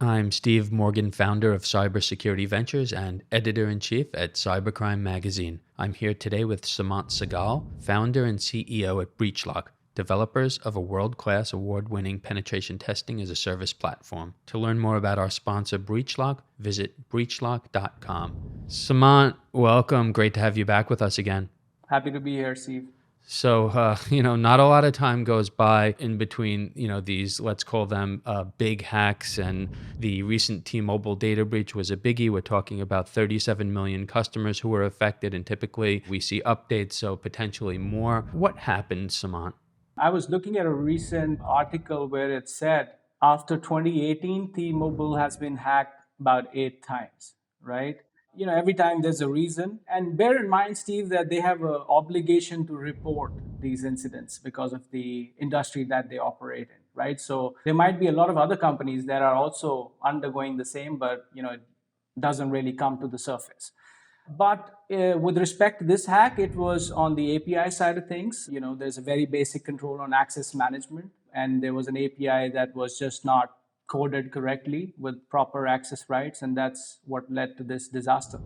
I'm Steve Morgan, founder of Cybersecurity Ventures and editor-in-chief at Cybercrime Magazine. I'm here today with Seemant Sehgal, founder and CEO at BreachLock, developers of a world-class award-winning penetration testing as a service platform. To learn more about our sponsor, BreachLock, visit breachlock.com. Seemant, welcome. Great to have you back with us again. Happy to be here, Steve. So, not a lot of time goes by in between, these, let's call them big hacks, and the recent T-Mobile data breach was a biggie. We're talking about 37 million customers who were affected, and typically we see updates, so potentially more. What happened, Seemant? I was looking at a recent article where it said after 2018, T-Mobile has been hacked about 8 times, right? Every time there's a reason. And bear in mind, Steve, that they have an obligation to report these incidents because of the industry that they operate in, right? So there might be a lot of other companies that are also undergoing the same, but it doesn't really come to the surface. But with respect to this hack, it was on the API side of things. There's a very basic control on access management, and there was an API that was just not coded correctly with proper access rights, and that's what led to this disaster.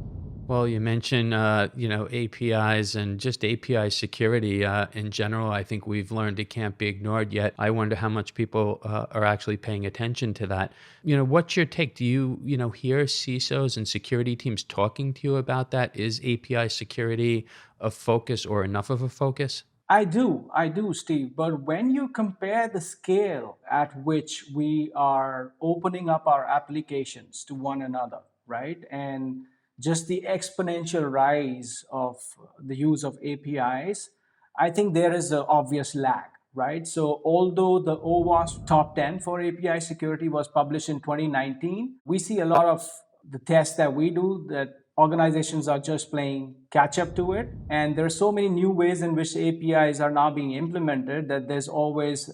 Well, you mentioned, APIs and just API security in general. I think we've learned it can't be ignored yet. I wonder how much people are actually paying attention to that. What's your take? Do you, hear CISOs and security teams talking to you about that? Is API security a focus or enough of a focus? I do, Steve. But when you compare the scale at which we are opening up our applications to one another, right? And just the exponential rise of the use of APIs, I think there is an obvious lag, right? So although the OWASP top 10 for API security was published in 2019, we see a lot of the tests that we do that organizations are just playing catch up to it. And there are so many new ways in which APIs are now being implemented that there's always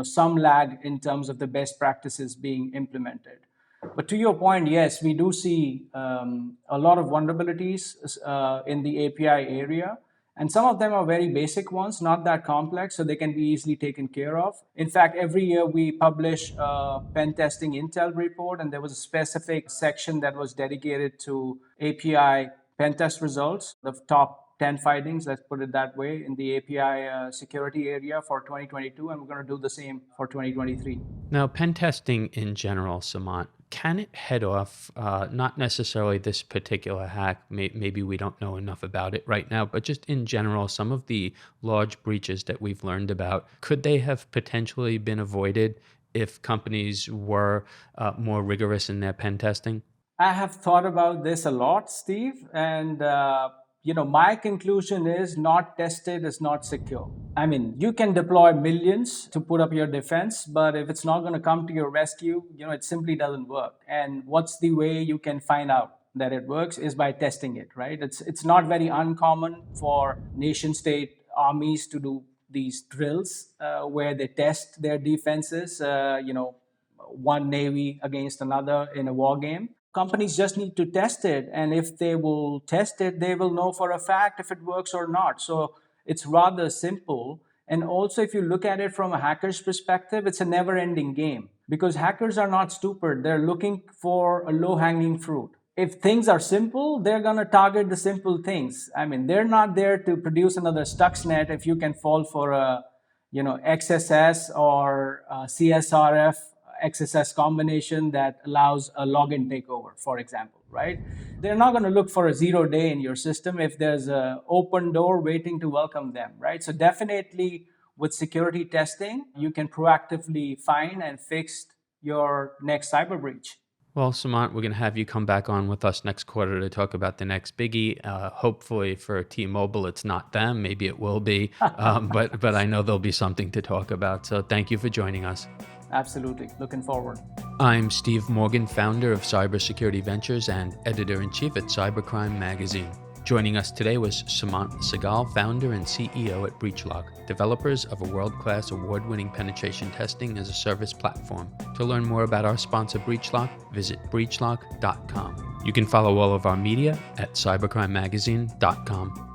some lag in terms of the best practices being implemented. But to your point, yes, we do see a lot of vulnerabilities in the API area. And some of them are very basic ones, not that complex, so they can be easily taken care of. In fact, every year we publish a pen testing intel report, and there was a specific section that was dedicated to API pen test results, the top 10 findings, let's put it that way, in the API security area for 2022, and we're going to do the same for 2023. Now, pen testing in general, Seemant, can it head off, not necessarily this particular hack, maybe we don't know enough about it right now, but just in general, some of the large breaches that we've learned about, could they have potentially been avoided if companies were more rigorous in their pen testing? I have thought about this a lot, Steve, and my conclusion is not tested is not secure. I mean, you can deploy millions to put up your defense, but if it's not going to come to your rescue, it simply doesn't work. And what's the way you can find out that it works is by testing it, right? It's not very uncommon for nation state armies to do these drills where they test their defenses, one navy against another in a war game. Companies just need to test it. And if they will test it, they will know for a fact if it works or not. So it's rather simple. And also, if you look at it from a hacker's perspective, it's a never-ending game because hackers are not stupid. They're looking for a low-hanging fruit. If things are simple, they're going to target the simple things. I mean, they're not there to produce another Stuxnet if you can fall for a, XSS or CSRF XSS combination that allows a login takeover, for example, right? They're not going to look for a 0 day in your system if there's an open door waiting to welcome them, right? So definitely with security testing, you can proactively find and fix your next cyber breach. Well, Seemant, we're going to have you come back on with us next quarter to talk about the next biggie. Hopefully for T-Mobile, it's not them. Maybe it will be, but I know there'll be something to talk about. So thank you for joining us. Absolutely. Looking forward. I'm Steve Morgan, founder of Cybersecurity Ventures and editor-in-chief at Cybercrime Magazine. Joining us today was Seemant Sehgal, founder and CEO at BreachLock, developers of a world-class award-winning penetration testing as a service platform. To learn more about our sponsor BreachLock, visit breachlock.com. You can follow all of our media at cybercrimemagazine.com.